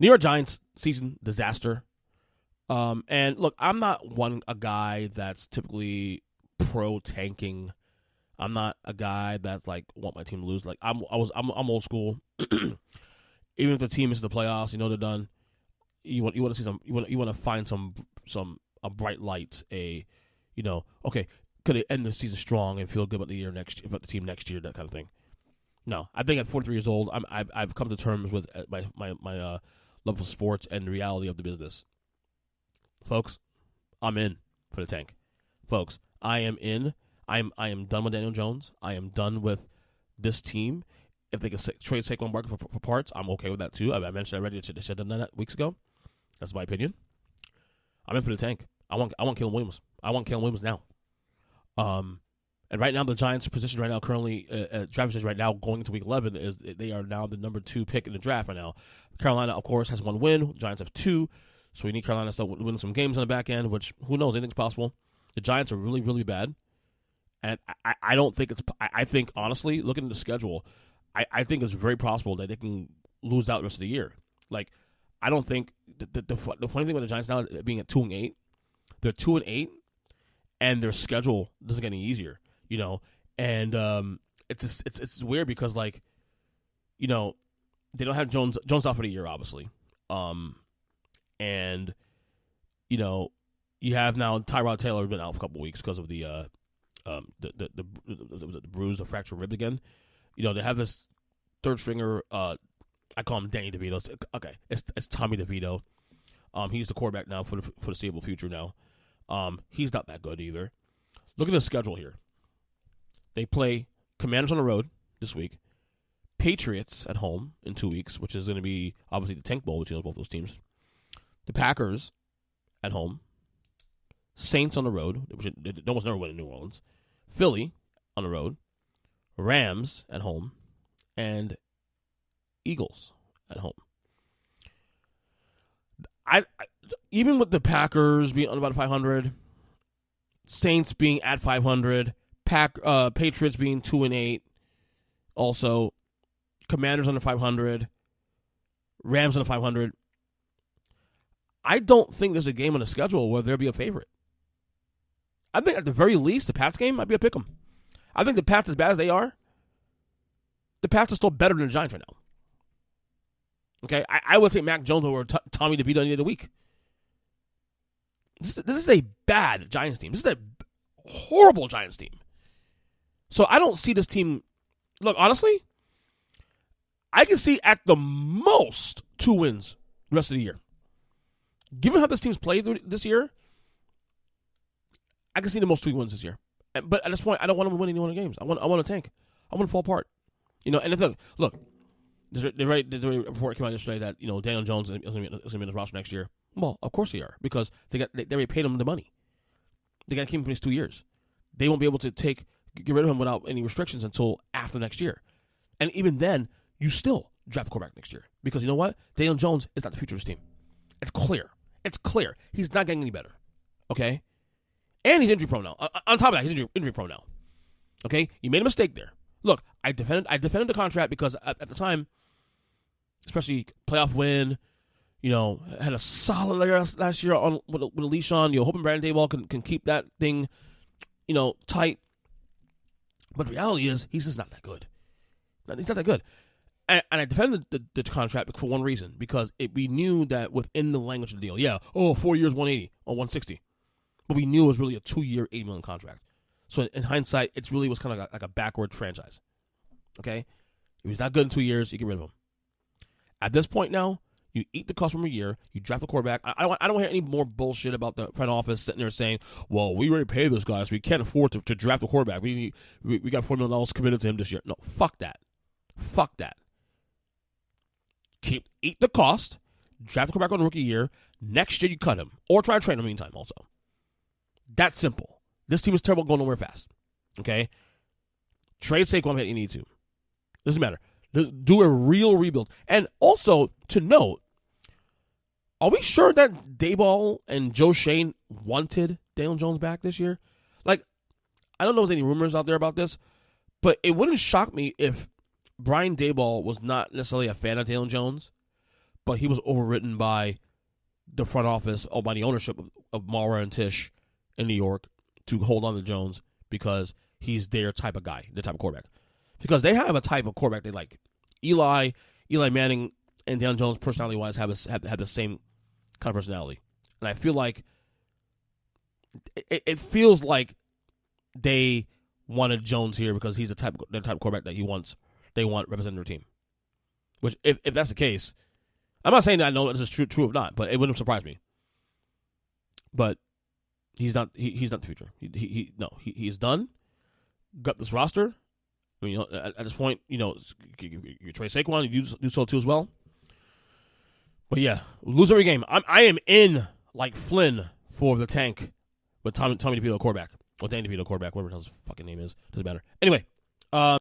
New York Giants season disaster. And look, I'm not a guy that's typically pro tanking. I'm not a guy that's like want my team to lose. Like I'm old school. Even if the team is the playoffs, they're done. You want to see some. You want to find a bright light. Okay, could it end the season strong and feel good about the team next year, that kind of thing. No, I think at 43 years old, I've come to terms with my love of sports and the reality of the business. Folks, I'm in for the tank. Folks, I am in. I am done with Daniel Jones. I am done with this team. If they can trade Saquon Barkley for parts, I'm okay with that too. I mentioned already. They should have done that weeks ago. That's my opinion. I'm in for the tank. I want Caleb Williams. I want Caleb Williams now. And right now the Giants' position right now, currently draft position right now, going into Week 11, is they are now the number 2 pick in the draft right now. Carolina, of course, has 1 win. Giants have 2, so we need Carolina to start winning some games on the back end. Which, who knows? Anything's possible. The Giants are really, really bad, and I don't think it's. I think honestly, looking at the schedule, I think it's very possible that they can lose out the rest of the year. Like, I don't think the funny thing about the Giants now being at 2-8, they're 2-8, and their schedule doesn't get any easier. And it's weird because they don't have Jones out for the year, obviously, and you have now Tyrod Taylor been out for a couple of weeks because of the bruise or fractured rib again. They have this third stringer. I call him Danny DeVito. Okay, it's Tommy DeVito. He's the quarterback now for the foreseeable future now. He's not that good either. Look at the schedule here. They play Commanders on the road this week, Patriots at home in 2 weeks, which is going to be obviously the Tank Bowl between both those teams. The Packers at home, Saints on the road, which they almost never win in New Orleans, Philly on the road, Rams at home, and Eagles at home. I even with the Packers being on about 500, Saints being at 500, Patriots being 2-8, also Commanders under 500, Rams under 500. I don't think there's a game on the schedule where there'll be a favorite. I think at the very least, the Pats game might be a pick 'em. I think the Pats, as bad as they are, the Pats are still better than the Giants right now. Okay, I would say Mac Jones over Tommy DeVito any day of the week. This is a bad Giants team. This is a horrible Giants team. So I don't see this team. Look, honestly, I can see at the most 2 wins the rest of the year. Given how this team's played this year, I can see the most 2 wins this year. But at this point, I don't want them to win any one of the games. I want to tank. I want to fall apart. And if look, the report came out yesterday that Daniel Jones is going to be in the roster next year. Well, of course they are, because they already paid him the money. They got to keep him for these 2 years. They won't be able to get rid of him without any restrictions until after next year. And even then, you still draft the quarterback next year, because you know what? Daniel Jones is not the future of this team. It's clear. It's clear. He's not getting any better. Okay? And he's injury prone now. On top of that, he's injury prone now. Okay? You made a mistake there. Look, I defended the contract because at the time, especially playoff win, had a solid last year with a leash on. Hoping Brandon Dayball can keep that thing, tight. But the reality is, he's just not that good. He's not that good. And I defended the contract for one reason, because we knew that within the language of the deal, 4 years, 180 or 160. But we knew it was really a 2-year, $80 million contract. So in hindsight, it really was kind of like a backward franchise. Okay? If he's not good in 2 years, you get rid of him. At this point now, you eat the cost from a year, you draft the quarterback. I don't hear any more bullshit about the front office sitting there saying, well, we already paid this guy, so we can't afford to draft a quarterback. We got $4 million committed to him this year. No, fuck that. Fuck that. Eat the cost, draft the quarterback on the rookie year. Next year, you cut him. Or try to trade him in the meantime also. That's simple. This team is terrible, going nowhere fast. Okay? Trade Saquon if you need to. Doesn't matter. Do a real rebuild. And also, to note, are we sure that Dayball and Joe Shane wanted Daniel Jones back this year? Like, I don't know if there's any rumors out there about this, but it wouldn't shock me if Brian Dayball was not necessarily a fan of Daniel Jones, but he was overridden by the front office, or by the ownership of Mara and Tisch in New York to hold on to Jones because he's their type of guy, their type of quarterback. Because they have a type of quarterback they like. Eli Manning and Deion Jones, personality-wise, have the same kind of personality. And I feel like it feels like they wanted Jones here because he's the type of quarterback that they want representing their team. Which, if that's the case, I'm not saying that I know this is true or not, but it wouldn't surprise me. But he's not the future. He's done. Got this roster. I mean, at this point, you trade Saquon, you do so too as well. But yeah, lose every game. I am in like Flynn for the tank with Tommy DeVito quarterback, or Danny DeVito quarterback, whatever his fucking name is, doesn't matter. Anyway,